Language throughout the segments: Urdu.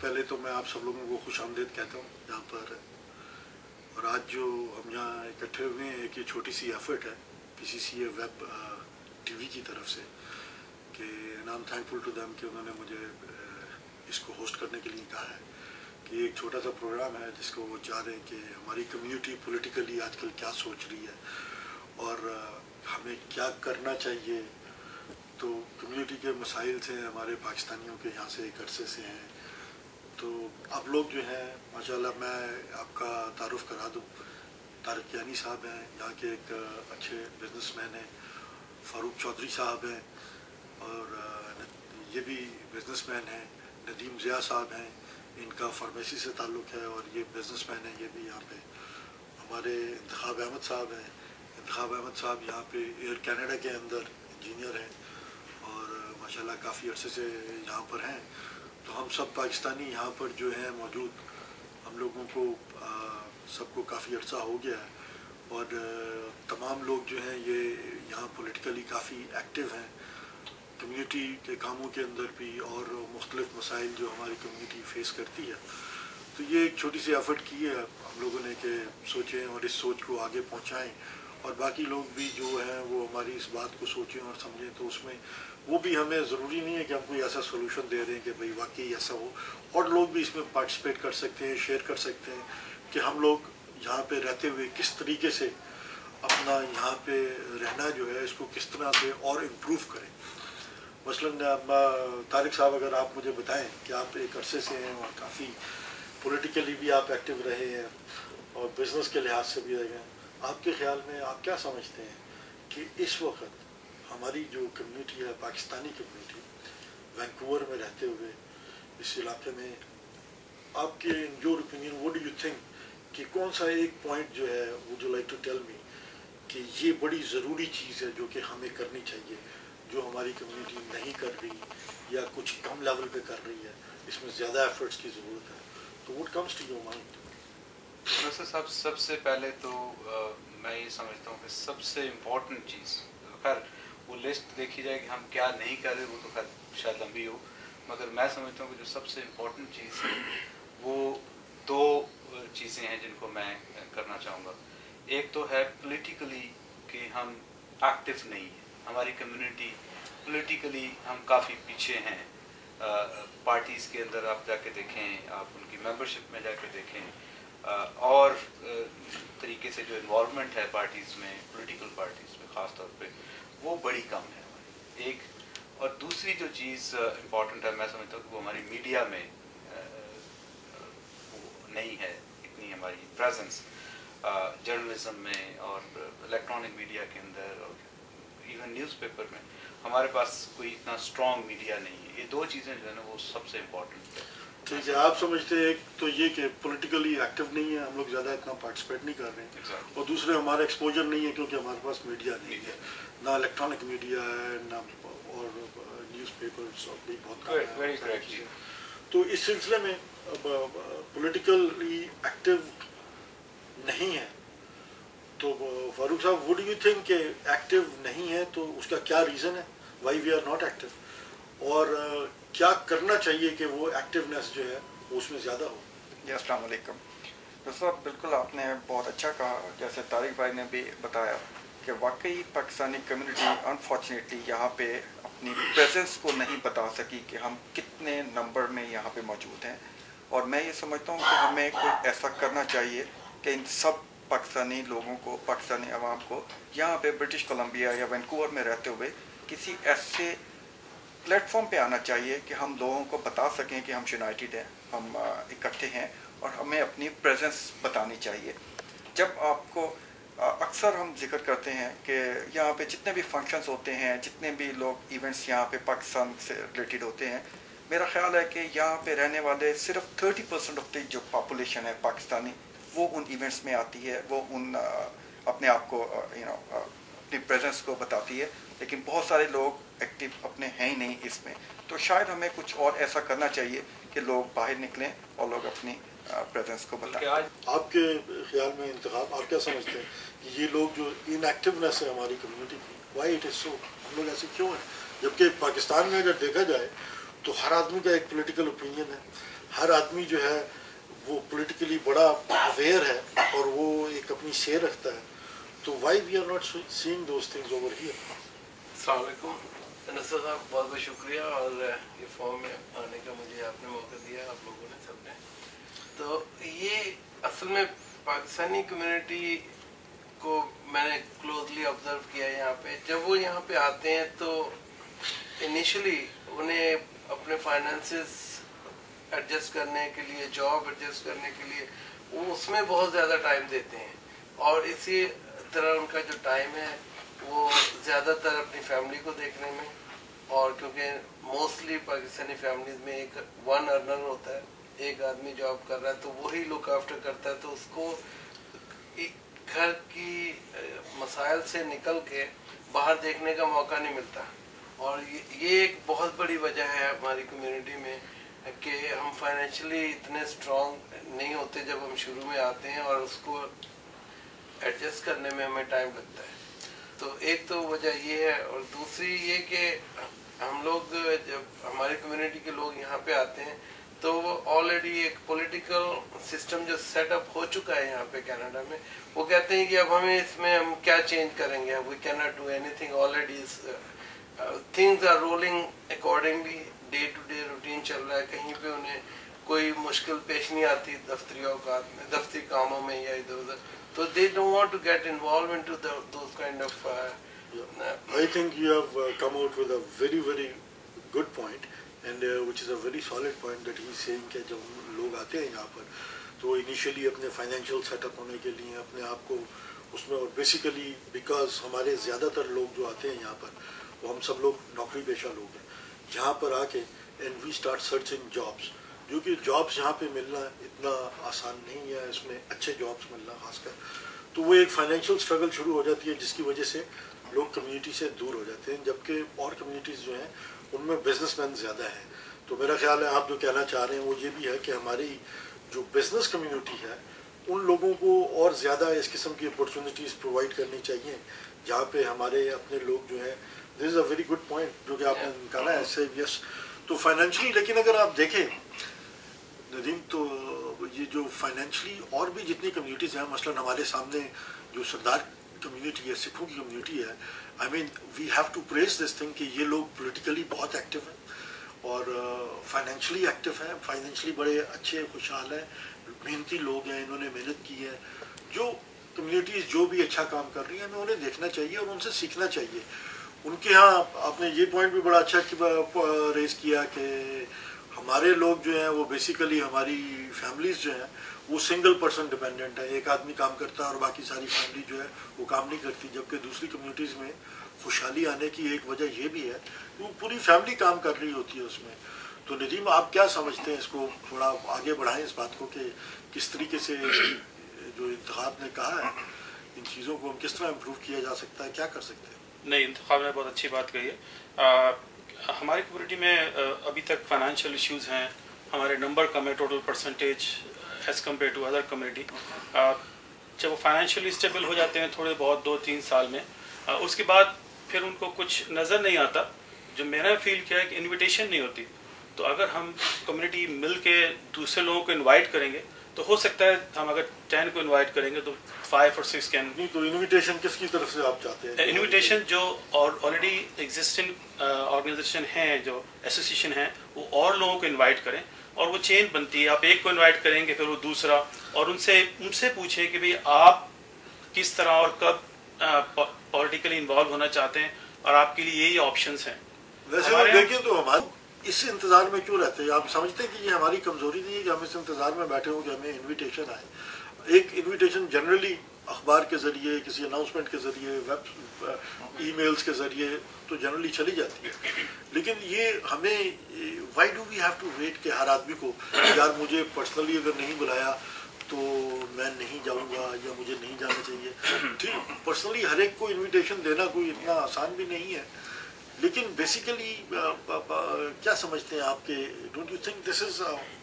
پہلے تو میں آپ سب لوگوں کو خوش آمدید کہتا ہوں یہاں پر. اور آج جو ہم یہاں اکٹھے ہوئے ہیں ایک یہ چھوٹی سی ایفرٹ ہے PCCA ویب ٹی وی کی طرف سے کہ I am thankful to them کہ انہوں نے مجھے اس کو ہوسٹ کرنے کے لیے کہا ہے کہ ایک چھوٹا سا پروگرام ہے جس کو وہ چاہ رہے ہیں کہ ہماری کمیونٹی پولیٹیکلی آج کل کیا سوچ رہی ہے اور ہمیں کیا کرنا چاہیے. تو کمیونٹی کے مسائل سے ہمارے پاکستانیوں کے یہاں سے ایک عرصے سے ہیں. تو آپ لوگ جو ہیں ماشاءاللہ میں آپ کا تعارف کرا دوں. طارق کیانی صاحب ہیں یہاں کے ایک اچھے بزنس مین ہیں. فاروق چودھری صاحب ہیں اور یہ بھی بزنس مین ہیں. ندیم ضیاء صاحب ہیں, ان کا فارمیسی سے تعلق ہے اور یہ بزنس مین ہیں, یہ بھی یہاں پہ. ہمارے انتخاب احمد صاحب ہیں. انتخاب احمد صاحب یہاں پہ ایئر کینیڈا کے اندر انجینئر ہیں اور ماشاءاللہ کافی عرصے سے یہاں پر ہیں. تو ہم سب پاکستانی یہاں پر جو ہیں موجود, ہم لوگوں کو سب کو کافی عرصہ ہو گیا ہے اور تمام لوگ جو ہیں یہ یہاں پولیٹیکلی کافی ایکٹیو ہیں کمیونٹی کے کاموں کے اندر بھی اور مختلف مسائل جو ہماری کمیونٹی فیس کرتی ہے. تو یہ ایک چھوٹی سی ایفرٹ کی ہے ہم لوگوں نے کہ سوچیں اور اس سوچ کو آگے پہنچائیں اور باقی لوگ بھی جو ہیں وہ ہماری اس بات کو سوچیں اور سمجھیں. تو اس میں وہ بھی ہمیں ضروری نہیں ہے کہ ہم کوئی ایسا سولوشن دے دیں کہ بھئی واقعی ایسا ہو, اور لوگ بھی اس میں پارٹیسپیٹ کر سکتے ہیں, شیئر کر سکتے ہیں کہ ہم لوگ یہاں پہ رہتے ہوئے کس طریقے سے اپنا یہاں پہ رہنا جو ہے اس کو کس طرح سے اور امپروو کریں. مثلاً طارق صاحب اگر آپ مجھے بتائیں کہ آپ ایک عرصے سے ہیں اور کافی پولیٹیکلی بھی آپ ایکٹیو رہے ہیں اور بزنس کے لحاظ سے بھی رہے ہیں, آپ کے خیال میں آپ کیا سمجھتے ہیں کہ اس وقت ہماری جو کمیونٹی ہے پاکستانی کمیونٹی وینکوور میں رہتے ہوئے اس علاقے میں, آپ کے your opinion what do you think کہ کون سا ایک پوائنٹ جو ہے would you like to tell me کہ یہ بڑی ضروری چیز ہے جو کہ ہمیں کرنی چاہیے جو ہماری کمیونٹی نہیں کر رہی یا کچھ کم لیول پہ کر رہی ہے, اس میں زیادہ ایفرٹس کی ضرورت ہے. تو what comes to your mind? ویسے سب سے پہلے تو میں یہ سمجھتا ہوں کہ سب سے امپورٹنٹ چیز, خیر وہ لسٹ دیکھی جائے کہ ہم کیا نہیں کر رہے وہ تو خیر شاید لمبی ہو, مگر میں سمجھتا ہوں کہ جو سب سے امپورٹنٹ چیز ہے وہ دو چیزیں ہیں جن کو میں کرنا چاہوں گا. ایک تو ہے پولیٹیکلی کہ ہم ایکٹیو نہیں ہیں, ہماری کمیونٹی پولیٹیکلی ہم کافی پیچھے ہیں. پارٹیز کے اندر آپ جا کے دیکھیں, آپ ان کی ممبرشپ میں جا کے دیکھیں, اور طریقے سے جو انوالومنٹ ہے پارٹیز میں, پولیٹیکل پارٹیز میں خاص طور پہ, وہ بڑی کم ہے ہماری. ایک اور دوسری جو چیز امپورٹنٹ ہے میں سمجھتا ہوں کہ وہ ہماری میڈیا میں نہیں ہے اتنی ہماری پریزنس جرنلزم میں اور الیکٹرانک میڈیا کے اندر اور ایون نیوز پیپر میں ہمارے پاس کوئی اتنا اسٹرانگ میڈیا نہیں ہے. یہ دو چیزیں جو ہے نا وہ سب سے امپورٹنٹ ہے. ٹھیک ہے, آپ سمجھتے ہیں ایک تو یہ کہ پولیٹیکلی ایکٹیو نہیں ہے, ہم لوگ زیادہ اتنا پارٹیسپیٹ نہیں کر رہے ہیں, اور دوسرے ہمارا ایکسپوجر نہیں ہے کیونکہ ہمارے پاس میڈیا نہیں ہے, نہ الیکٹرانک میڈیا ہے نہ اور نیوز پیپرس اور بھی بہت. تو اس سلسلے میں پولیٹیکلی ایکٹیو نہیں ہے تو فاروق صاحب وڈ یو تھنک کہ ایکٹیو نہیں ہے تو اس کا کیا ریزن ہے, why we are not active, اور کیا کرنا چاہیے کہ وہ ایکٹیونیس جو ہے وہ اس میں زیادہ ہو. جی السلام علیکم. صاحب بالکل آپ نے بہت اچھا کہا, جیسے طارق بھائی نے بھی بتایا کہ واقعی پاکستانی کمیونٹی انفارچونیٹلی یہاں پہ اپنی پریزنس کو نہیں بتا سکی کہ ہم کتنے نمبر میں یہاں پہ موجود ہیں. اور میں یہ سمجھتا ہوں کہ ہمیں کوئی ایسا کرنا چاہیے کہ ان سب پاکستانی لوگوں کو, پاکستانی عوام کو یہاں پہ برٹش کولمبیا یا وینکوور میں رہتے ہوئے کسی ایسے پلیٹ فارم پہ آنا چاہیے کہ ہم لوگوں کو بتا سکیں کہ ہم یونائٹیڈ ہیں, ہم اکٹھے ہیں اور ہمیں اپنی پریزنس بتانی چاہیے. جب آپ کو اکثر ہم ذکر کرتے ہیں کہ یہاں پہ جتنے بھی فنکشنز ہوتے ہیں, جتنے بھی لوگ ایونٹس یہاں پہ پاکستان سے ریلیٹڈ ہوتے ہیں, میرا خیال ہے کہ یہاں پہ رہنے والے صرف 30% آف دی جو پاپولیشن ہے پاکستانی وہ ان ایونٹس میں آتی ہے, وہ ان اپنے آپ کو اپنی پریزنس کو بتاتی ہے, لیکن بہت سارے لوگ ایکٹیو اپنے ہیں ہی نہیں اس میں. تو شاید ہمیں کچھ اور ایسا کرنا چاہیے کہ لوگ باہر نکلیں اور لوگ اپنی پریزنس کو بتائیں. آپ کے خیال میں انتخاب آپ کیا سمجھتے ہیں کہ یہ لوگ جو ان ایکٹیونیس ہے ہماری کمیونٹی کی, وائی اٹ از سو, ہم لوگ ایسے کیوں ہیں, جبکہ پاکستان میں اگر دیکھا جائے تو ہر آدمی کا ایک پولیٹیکل اوپینین ہے, ہر آدمی جو ہے وہ پولیٹیکلی بڑا اویئر ہے اور وہ ایک اپنی شے رکھتا ہے. تو why we are not seeing those things over here. السلام علیکم نصر صاحب, بہت بہت شکریہ, اور یہ فارم میں آنے کا مجھے آپ نے موقع دیا, آپ لوگوں نے سب نے. تو یہ اصل میں پاکستانی کمیونٹی کو میں نے کلوزلی آبزرو کیا یہاں پہ. جب وہ یہاں پہ آتے ہیں تو انیشلی انہیں اپنے فائنانسز ایڈجسٹ کرنے کے لیے, جاب ایڈجسٹ کرنے کے لیے, وہ اس میں بہت زیادہ ٹائم دیتے ہیں, اور اسی طرح ان کا جو ٹائم ہے وہ زیادہ تر اپنی فیملی کو دیکھنے میں, اور کیونکہ موسٹلی پاکستانی فیملیز میں ایک ون ارنر ہوتا ہے, ایک آدمی جاب کر رہا ہے تو وہی لک آفٹر کرتا ہے, تو اس کو گھر کی مسائل سے نکل کے باہر دیکھنے کا موقع نہیں ملتا. اور یہ ایک بہت بڑی وجہ ہے ہماری کمیونٹی میں کہ ہم فائنینشلی اتنے اسٹرانگ نہیں ہوتے جب ہم شروع میں آتے ہیں, اور اس کو ایڈجسٹ کرنے میں ہمیں ٹائم لگتا ہے. تو ایک تو وجہ یہ ہے, اور دوسری یہ کہ ہم لوگ جب ہماری کمیونٹی کے لوگ یہاں پہ آتے ہیں تو وہ آلریڈی ایک پولیٹیکل سسٹم جو سیٹ اپ ہو چکا ہے یہاں پہ کینیڈا میں, وہ کہتے ہیں کہ اب ہمیں اس میں ہم کیا چینج کریں گے, we can not do anything, already things are rolling accordingly, day to day routine چل رہا ہے, کہیں پہ انہیں کوئی مشکل پیش نہیں آتی دفتری اوقات میں, دفتری کاموں میں یا ادھر ادھر. تو they don't want to get involved into those kind of I think you have come out with a very very good point, and which is a very solid point that he is saying کہ جب لوگ آتے ہیں یہاں پر تو انیشلی اپنے فائنینشیل سیٹ اپ ہونے کے لیے اپنے آپ کو اس میں, اور بیسیکلی بیکاز ہمارے زیادہ تر لوگ جو آتے ہیں یہاں پر وہ ہم سب لوگ نوکری پیشہ لوگ ہیں, یہاں پر آ کے and we start searching jobs, جو کہ جابس یہاں پہ ملنا اتنا آسان نہیں ہے, اس میں اچھے جابس ملنا خاص کر, تو وہ ایک فائنینشیل اسٹرگل شروع ہو جاتی ہے جس کی وجہ سے لوگ کمیونٹی سے دور ہو جاتے ہیں, جبکہ اور کمیونٹیز جو ہیں ان میں بزنس مین زیادہ ہیں. تو میرا خیال ہے آپ جو کہنا چاہ رہے ہیں وہ یہ بھی ہے کہ ہماری جو بزنس کمیونٹی ہے ان لوگوں کو اور زیادہ اس قسم کی اپارچونیٹیز پرووائڈ کرنی چاہیے جہاں پہ ہمارے اپنے لوگ جو ہیں. دس از اے ویری گڈ پوائنٹ جو کہ آپ نے نکالا ہے, سے یس. تو فائنینشلی لیکن اگر آپ دیکھیں ندیم تو یہ جو فائنینشلی اور بھی جتنی کمیونٹیز ہیں, مثلاً ہمارے سامنے جو سردار کمیونٹی ہے, سکھوں کی کمیونٹی ہے, I mean we have to praise this thing کہ یہ لوگ پولیٹیکلی بہت ایکٹیو ہیں اور فائنینشلی ایکٹیو ہیں, فائنینشلی بڑے اچھے خوشحال ہیں, محنتی لوگ ہیں, انہوں نے محنت کی ہے. جو کمیونٹیز جو بھی اچھا کام کر رہی ہیں ہمیں انہیں دیکھنا چاہیے اور ان سے سیکھنا چاہیے. ان کے ہاں آپ نے یہ پوائنٹ بھی بڑا اچھا ریز کیا کہ ہمارے لوگ جو ہیں وہ بیسیکلی ہماری فیملیز جو ہیں وہ سنگل پرسن ڈپینڈنٹ ہے, ایک آدمی کام کرتا ہے اور باقی ساری فیملی جو ہے وہ کام نہیں کرتی, جبکہ دوسری کمیونٹیز میں خوشحالی آنے کی ایک وجہ یہ بھی ہے کہ وہ پوری فیملی کام کر رہی ہوتی ہے اس میں. تو ندیم آپ کیا سمجھتے ہیں, اس کو تھوڑا آگے بڑھائیں اس بات کو کہ کس طریقے سے جو انتخاب نے کہا ہے ان چیزوں کو ہم کس طرح امپروو کیا جا سکتا ہے, کیا کر سکتے ہیں؟ نہیں, انتخاب نے بہت اچھی بات کہی ہے. ہماری کمیونٹی میں ابھی تک فائنینشیل ایشوز ہیں, ہمارے نمبر کم ہے total percentage as compare to other community. جب وہ فائنینشیلی اسٹیبل ہو جاتے ہیں تھوڑے بہت 2-3 سال میں, اس کے بعد پھر ان کو کچھ نظر نہیں آتا. جو میں نے فیل کیا ہے کہ انویٹیشن نہیں ہوتی, تو اگر ہم کمیونٹی مل کے دوسرے لوگوں کو انوائٹ کریں گے تو ہو سکتا ہے ہم اگر 10 کو انوائٹ کریں گے تو 5 اور 6 کین. تو انویٹیشن کس کی طرف سے آپ چاہتے ہیں؟ انویٹیشن جو آلریڈی ایگزسٹنگ آرگنائزیشن ہیں, جو ایسوسیشن ہیں, وہ اور لوگوں کو انوائٹ کریں اور وہ چین بنتی ہے. آپ ایک کو انوائٹ کریں گے پھر وہ دوسرا, اور ان سے پوچھیں کہ بھئی آپ کس طرح اور کب پولیٹیکلی انوالو ہونا چاہتے ہیں اور آپ کے لیے یہی آپشنز ہیں. ویسے ہم دیکھیں تو ہمارے اس انتظار میں کیوں رہتے ہیں؟ آپ سمجھتے ہیں کہ یہ ہماری کمزوری نہیں ہے کہ ہم اس انتظار میں بیٹھے ہوں کہ ہمیں انویٹیشن آئے؟ ایک انویٹیشن جنرلی اخبار کے ذریعے, کسی اناؤنسمنٹ کے ذریعے, ویب ای میلز کے ذریعے تو جنرلی چلی جاتی ہے, لیکن یہ ہمیں why do we have to wait کہ ہر آدمی کو یار مجھے پرسنلی اگر نہیں بلایا تو میں نہیں جاؤں گا یا مجھے نہیں جانا چاہیے. ٹھیک, پرسنلی ہر ایک کو انویٹیشن دینا کوئی اتنا آسان بھی نہیں ہے, لیکن بیسیکلی کیا سمجھتے ہیں آپ کے don't you think this is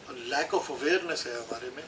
lack of awareness ہے ہمارے میں